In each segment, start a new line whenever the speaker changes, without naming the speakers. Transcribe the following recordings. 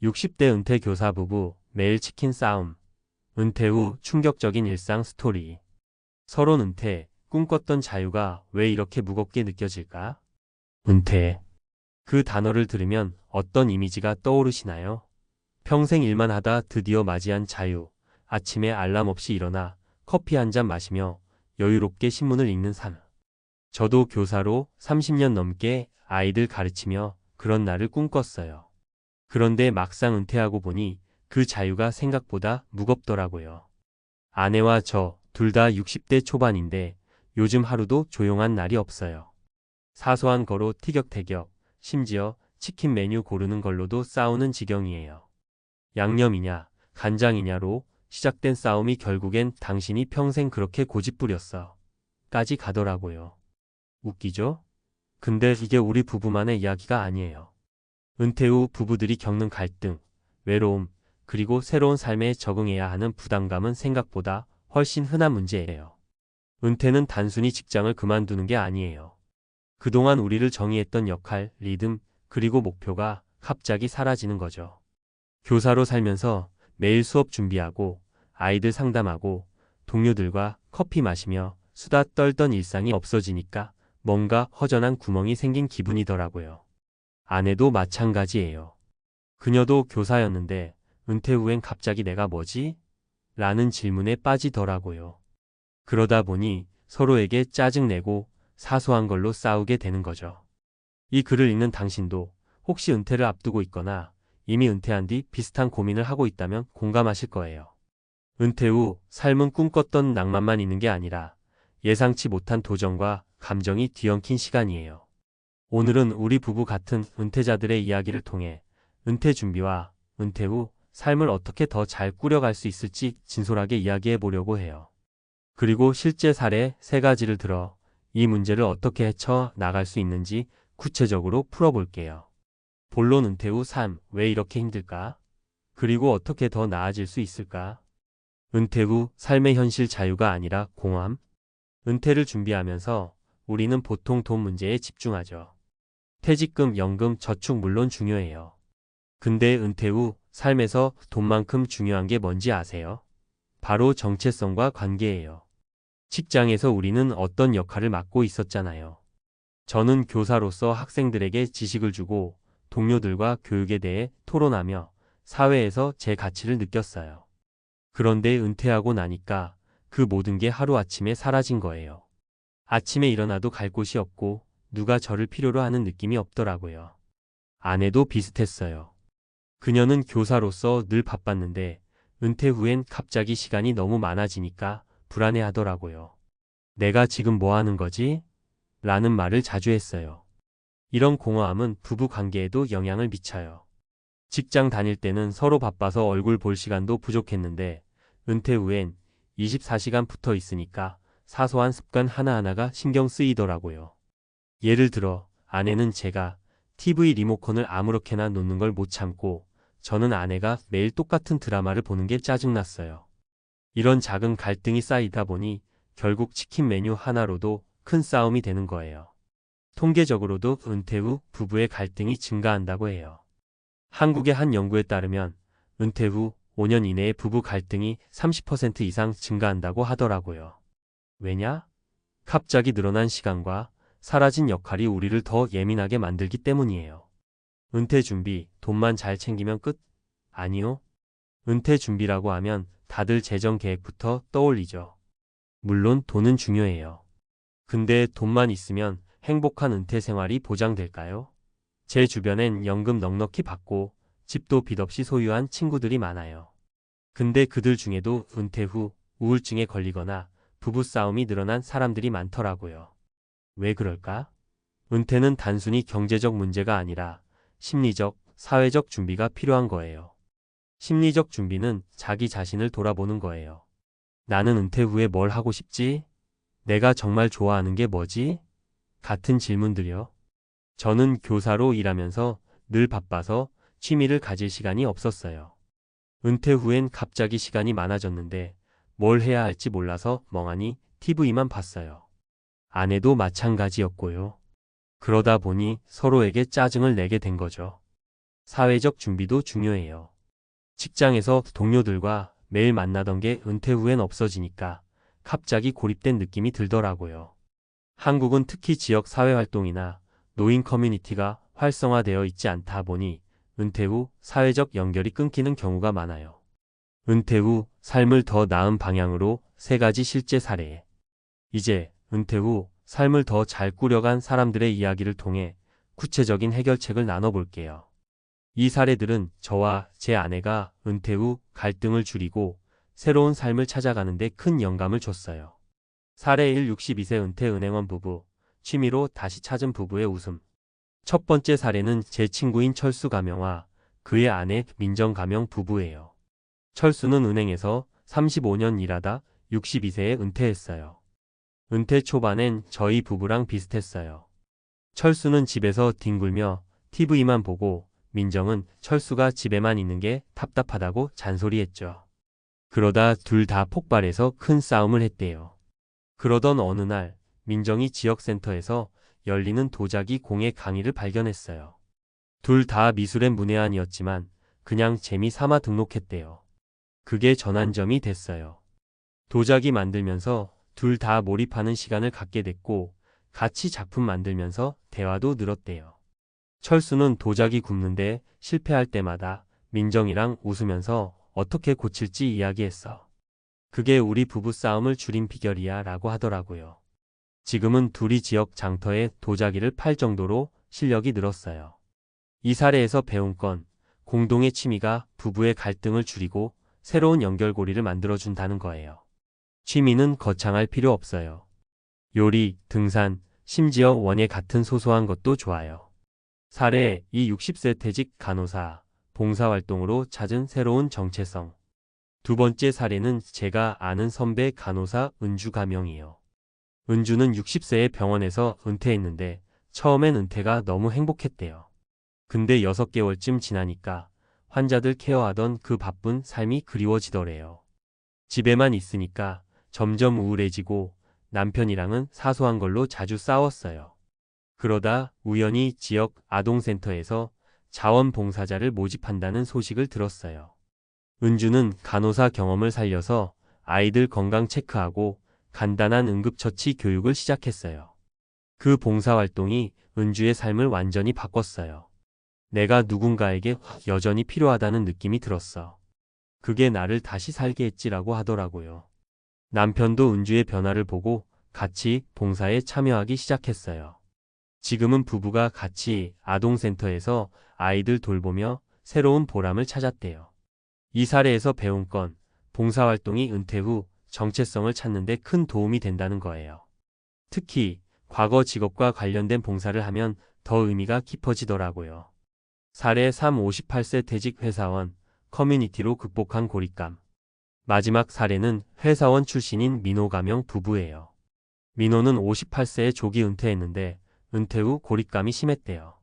60대 은퇴 교사 부부 매일 치킨 싸움. 은퇴 후 충격적인 일상 스토리. 서론 은퇴, 꿈꿨던 자유가 왜 이렇게 무겁게 느껴질까? 은퇴. 그 단어를 들으면 어떤 이미지가 떠오르시나요? 평생 일만 하다 드디어 맞이한 자유. 아침에 알람 없이 일어나 커피 한 잔 마시며 여유롭게 신문을 읽는 삶. 저도 교사로 30년 넘게 아이들 가르치며 그런 날을 꿈꿨어요. 그런데 막상 은퇴하고 보니 그 자유가 생각보다 무겁더라고요. 아내와 저 둘 다 60대 초반인데 요즘 하루도 조용한 날이 없어요. 사소한 거로 티격태격, 심지어 치킨 메뉴 고르는 걸로도 싸우는 지경이에요. 양념이냐, 간장이냐로 시작된 싸움이 결국엔 당신이 평생 그렇게 고집부렸어. 까지 가더라고요. 웃기죠? 근데 이게 우리 부부만의 이야기가 아니에요. 은퇴 후 부부들이 겪는 갈등, 외로움, 그리고 새로운 삶에 적응해야 하는 부담감은 생각보다 훨씬 흔한 문제예요. 은퇴는 단순히 직장을 그만두는 게 아니에요. 그동안 우리를 정의했던 역할, 리듬, 그리고 목표가 갑자기 사라지는 거죠. 교사로 살면서 매일 수업 준비하고 아이들 상담하고 동료들과 커피 마시며 수다 떨던 일상이 없어지니까 뭔가 허전한 구멍이 생긴 기분이더라고요. 아내도 마찬가지예요. 그녀도 교사였는데 은퇴 후엔 갑자기 내가 뭐지? 라는 질문에 빠지더라고요. 그러다 보니 서로에게 짜증내고 사소한 걸로 싸우게 되는 거죠. 이 글을 읽는 당신도 혹시 은퇴를 앞두고 있거나 이미 은퇴한 뒤 비슷한 고민을 하고 있다면 공감하실 거예요. 은퇴 후 삶은 꿈꿨던 낭만만 있는 게 아니라 예상치 못한 도전과 감정이 뒤엉킨 시간이에요. 오늘은 우리 부부 같은 은퇴자들의 이야기를 통해 은퇴 준비와 은퇴 후 삶을 어떻게 더 잘 꾸려갈 수 있을지 진솔하게 이야기해 보려고 해요. 그리고 실제 사례 3가지를 들어 이 문제를 어떻게 헤쳐 나갈 수 있는지 구체적으로 풀어볼게요. 본론 은퇴 후 삶, 왜 이렇게 힘들까? 그리고 어떻게 더 나아질 수 있을까? 은퇴 후 삶의 현실 자유가 아니라 공허함? 은퇴를 준비하면서 우리는 보통 돈 문제에 집중하죠. 퇴직금, 연금, 저축 물론 중요해요. 근데 은퇴 후 삶에서 돈만큼 중요한 게 뭔지 아세요? 바로 정체성과 관계예요. 직장에서 우리는 어떤 역할을 맡고 있었잖아요. 저는 교사로서 학생들에게 지식을 주고 동료들과 교육에 대해 토론하며 사회에서 제 가치를 느꼈어요. 그런데 은퇴하고 나니까 그 모든 게 하루아침에 사라진 거예요. 아침에 일어나도 갈 곳이 없고 누가 저를 필요로 하는 느낌이 없더라고요. 아내도 비슷했어요. 그녀는 교사로서 늘 바빴는데 은퇴 후엔 갑자기 시간이 너무 많아지니까 불안해하더라고요. 내가 지금 뭐 하는 거지? 라는 말을 자주 했어요. 이런 공허함은 부부 관계에도 영향을 미쳐요. 직장 다닐 때는 서로 바빠서 얼굴 볼 시간도 부족했는데 은퇴 후엔 24시간 붙어 있으니까 사소한 습관 하나하나가 신경 쓰이더라고요. 예를 들어 아내는 제가 TV 리모컨을 아무렇게나 놓는 걸 못 참고 저는 아내가 매일 똑같은 드라마를 보는 게 짜증났어요. 이런 작은 갈등이 쌓이다 보니 결국 치킨 메뉴 하나로도 큰 싸움이 되는 거예요. 통계적으로도 은퇴 후 부부의 갈등이 증가한다고 해요. 한국의 한 연구에 따르면 은퇴 후 5년 이내에 부부 갈등이 30% 이상 증가한다고 하더라고요. 왜냐? 갑자기 늘어난 시간과 사라진 역할이 우리를 더 예민하게 만들기 때문이에요. 은퇴 준비, 돈만 잘 챙기면 끝? 아니요. 은퇴 준비라고 하면 다들 재정 계획부터 떠올리죠. 물론 돈은 중요해요. 근데 돈만 있으면 행복한 은퇴 생활이 보장될까요? 제 주변엔 연금 넉넉히 받고 집도 빚 없이 소유한 친구들이 많아요. 근데 그들 중에도 은퇴 후 우울증에 걸리거나 부부싸움이 늘어난 사람들이 많더라고요. 왜 그럴까? 은퇴는 단순히 경제적 문제가 아니라 심리적, 사회적 준비가 필요한 거예요. 심리적 준비는 자기 자신을 돌아보는 거예요. 나는 은퇴 후에 뭘 하고 싶지? 내가 정말 좋아하는 게 뭐지? 같은 질문들이요. 저는 교사로 일하면서 늘 바빠서 취미를 가질 시간이 없었어요. 은퇴 후엔 갑자기 시간이 많아졌는데 뭘 해야 할지 몰라서 멍하니 TV만 봤어요. 아내도 마찬가지였고요. 그러다 보니 서로에게 짜증을 내게 된 거죠. 사회적 준비도 중요해요. 직장에서 동료들과 매일 만나던 게 은퇴 후엔 없어지니까 갑자기 고립된 느낌이 들더라고요. 한국은 특히 지역 사회활동이나 노인 커뮤니티가 활성화되어 있지 않다 보니 은퇴 후 사회적 연결이 끊기는 경우가 많아요. 은퇴 후 삶을 더 나은 방향으로 3가지 실제 사례. 이제 은퇴 후 삶을 더 잘 꾸려간 사람들의 이야기를 통해 구체적인 해결책을 나눠볼게요. 이 사례들은 저와 제 아내가 은퇴 후 갈등을 줄이고 새로운 삶을 찾아가는 데 큰 영감을 줬어요. 사례 1. 62세 은퇴 은행원 부부. 취미로 다시 찾은 부부의 웃음. 첫 번째 사례는 제 친구인 철수 가명과 그의 아내 민정 가명 부부예요. 철수는 은행에서 35년 일하다 62세에 은퇴했어요. 은퇴 초반엔 저희 부부랑 비슷했어요. 철수는 집에서 뒹굴며 TV만 보고 민정은 철수가 집에만 있는 게 답답하다고 잔소리했죠. 그러다 둘 다 폭발해서 큰 싸움을 했대요. 그러던 어느 날 민정이 지역센터에서 열리는 도자기 공예 강의를 발견했어요. 둘 다 미술엔 문외한이었지만 그냥 재미 삼아 등록했대요. 그게 전환점이 됐어요. 도자기 만들면서 둘 다 몰입하는 시간을 갖게 됐고 같이 작품 만들면서 대화도 늘었대요. 철수는 도자기 굽는데 실패할 때마다 민정이랑 웃으면서 어떻게 고칠지 이야기했어. 그게 우리 부부 싸움을 줄인 비결이야 라고 하더라고요. 지금은 둘이 지역 장터에 도자기를 팔 정도로 실력이 늘었어요. 이 사례에서 배운 건 공동의 취미가 부부의 갈등을 줄이고 새로운 연결고리를 만들어준다는 거예요. 취미는 거창할 필요 없어요. 요리, 등산, 심지어 원예 같은 소소한 것도 좋아요. 사례 2. 60세 퇴직 간호사, 봉사활동으로 찾은 새로운 정체성. 두 번째 사례는 제가 아는 선배 간호사 은주 가명이에요. 은주는 60세에 병원에서 은퇴했는데 처음엔 은퇴가 너무 행복했대요. 근데 6개월쯤 지나니까 환자들 케어하던 그 바쁜 삶이 그리워지더래요. 집에만 있으니까 점점 우울해지고 남편이랑은 사소한 걸로 자주 싸웠어요. 그러다 우연히 지역 아동센터에서 자원봉사자를 모집한다는 소식을 들었어요. 은주는 간호사 경험을 살려서 아이들 건강 체크하고 간단한 응급처치 교육을 시작했어요. 그 봉사활동이 은주의 삶을 완전히 바꿨어요. 내가 누군가에게 여전히 필요하다는 느낌이 들었어. 그게 나를 다시 살게 했지라고 하더라고요. 남편도 은주의 변화를 보고 같이 봉사에 참여하기 시작했어요. 지금은 부부가 같이 아동센터에서 아이들 돌보며 새로운 보람을 찾았대요. 이 사례에서 배운 건 봉사활동이 은퇴 후 정체성을 찾는 데 큰 도움이 된다는 거예요. 특히 과거 직업과 관련된 봉사를 하면 더 의미가 깊어지더라고요. 사례 3. 58세 퇴직 회사원, 커뮤니티로 극복한 고립감. 마지막 사례는 회사원 출신인 민호 가명 부부예요. 민호는 58세에 조기 은퇴했는데 은퇴 후 고립감이 심했대요.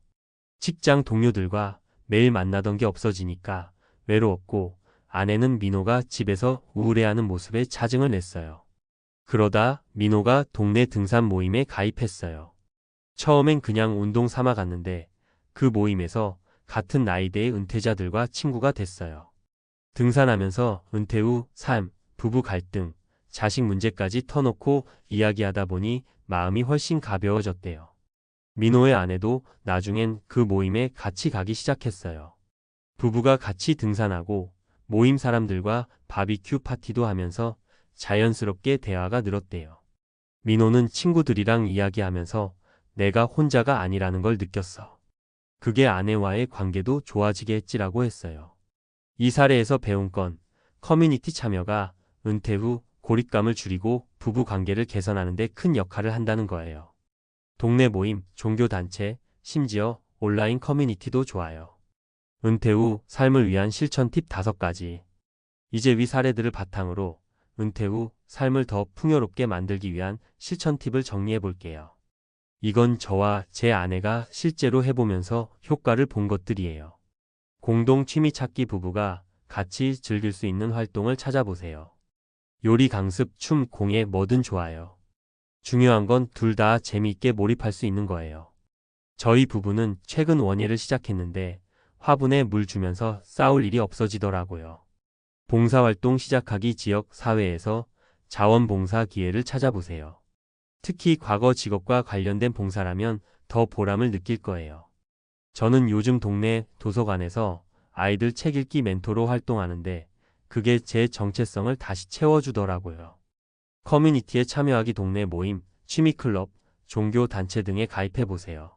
직장 동료들과 매일 만나던 게 없어지니까 외로웠고 아내는 민호가 집에서 우울해하는 모습에 짜증을 냈어요. 그러다 민호가 동네 등산 모임에 가입했어요. 처음엔 그냥 운동 삼아 갔는데 그 모임에서 같은 나이대의 은퇴자들과 친구가 됐어요. 등산하면서 은퇴 후 삶, 부부 갈등, 자식 문제까지 터놓고 이야기하다 보니 마음이 훨씬 가벼워졌대요. 민호의 아내도 나중엔 그 모임에 같이 가기 시작했어요. 부부가 같이 등산하고 모임 사람들과 바비큐 파티도 하면서 자연스럽게 대화가 늘었대요. 민호는 친구들이랑 이야기하면서 내가 혼자가 아니라는 걸 느꼈어. 그게 아내와의 관계도 좋아지게 했지라고 했어요. 이 사례에서 배운 건 커뮤니티 참여가 은퇴 후 고립감을 줄이고 부부 관계를 개선하는 데 큰 역할을 한다는 거예요. 동네 모임, 종교단체, 심지어 온라인 커뮤니티도 좋아요. 은퇴 후 삶을 위한 실천 팁 5가지. 이제 위 사례들을 바탕으로 은퇴 후 삶을 더 풍요롭게 만들기 위한 실천 팁을 정리해 볼게요. 이건 저와 제 아내가 실제로 해보면서 효과를 본 것들이에요. 공동 취미 찾기 부부가 같이 즐길 수 있는 활동을 찾아보세요. 요리, 강습, 춤, 공예 뭐든 좋아요. 중요한 건 둘 다 재미있게 몰입할 수 있는 거예요. 저희 부부는 최근 원예를 시작했는데 화분에 물 주면서 싸울 일이 없어지더라고요. 봉사활동 시작하기 지역 사회에서 자원봉사 기회를 찾아보세요. 특히 과거 직업과 관련된 봉사라면 더 보람을 느낄 거예요. 저는 요즘 동네 도서관에서 아이들 책 읽기 멘토로 활동하는데 그게 제 정체성을 다시 채워주더라고요. 커뮤니티에 참여하기 동네 모임, 취미클럽, 종교 단체 등에 가입해보세요.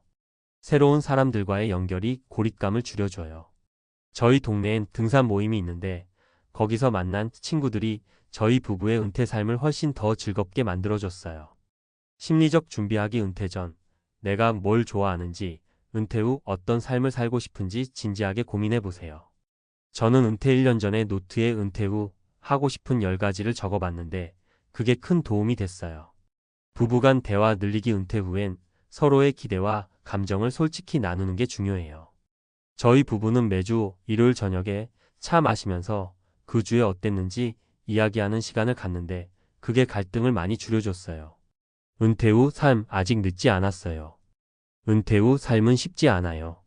새로운 사람들과의 연결이 고립감을 줄여줘요. 저희 동네엔 등산 모임이 있는데 거기서 만난 친구들이 저희 부부의 은퇴 삶을 훨씬 더 즐겁게 만들어줬어요. 심리적 준비하기 은퇴 전, 내가 뭘 좋아하는지, 은퇴 후 어떤 삶을 살고 싶은지 진지하게 고민해보세요. 저는 은퇴 1년 전에 노트에 은퇴 후 하고 싶은 10가지를 적어봤는데 그게 큰 도움이 됐어요. 부부간 대화 늘리기 은퇴 후엔 서로의 기대와 감정을 솔직히 나누는 게 중요해요. 저희 부부는 매주 일요일 저녁에 차 마시면서 그 주에 어땠는지 이야기하는 시간을 갖는데 그게 갈등을 많이 줄여줬어요. 은퇴 후 삶 아직 늦지 않았어요. 은퇴 후 삶은 쉽지 않아요.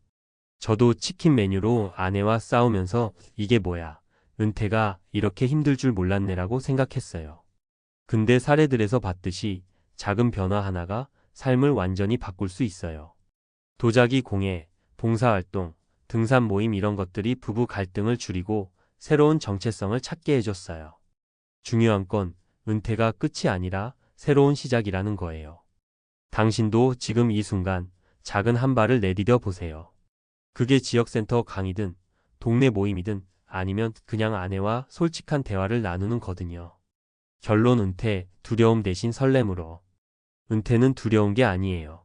저도 치킨 메뉴로 아내와 싸우면서 이게 뭐야, 은퇴가 이렇게 힘들 줄 몰랐네라고 생각했어요. 근데 사례들에서 봤듯이 작은 변화 하나가 삶을 완전히 바꿀 수 있어요. 도자기 공예, 봉사활동, 등산 모임 이런 것들이 부부 갈등을 줄이고 새로운 정체성을 찾게 해줬어요. 중요한 건 은퇴가 끝이 아니라 새로운 시작이라는 거예요. 당신도 지금 이 순간 작은 한 발을 내디뎌 보세요. 그게 지역센터 강의든 동네 모임이든 아니면 그냥 아내와 솔직한 대화를 나누는 거든요. 결론 은퇴, 두려움 대신 설렘으로. 은퇴는 두려운 게 아니에요.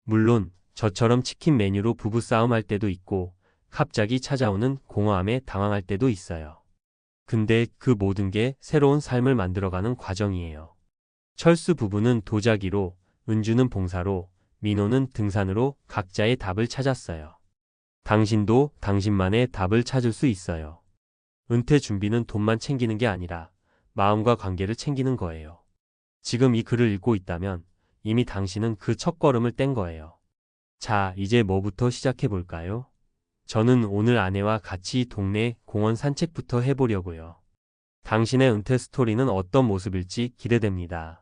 물론 저처럼 치킨 메뉴로 부부싸움 할 때도 있고 갑자기 찾아오는 공허함에 당황할 때도 있어요. 근데 그 모든 게 새로운 삶을 만들어가는 과정이에요. 철수 부부는 도자기로, 은주는 봉사로, 민호는 등산으로 각자의 답을 찾았어요. 당신도 당신만의 답을 찾을 수 있어요. 은퇴 준비는 돈만 챙기는 게 아니라 마음과 관계를 챙기는 거예요. 지금 이 글을 읽고 있다면 이미 당신은 그 첫걸음을 뗀 거예요. 자, 이제 뭐부터 시작해 볼까요? 저는 오늘 아내와 같이 동네 공원 산책부터 해보려고요. 당신의 은퇴 스토리는 어떤 모습일지 기대됩니다.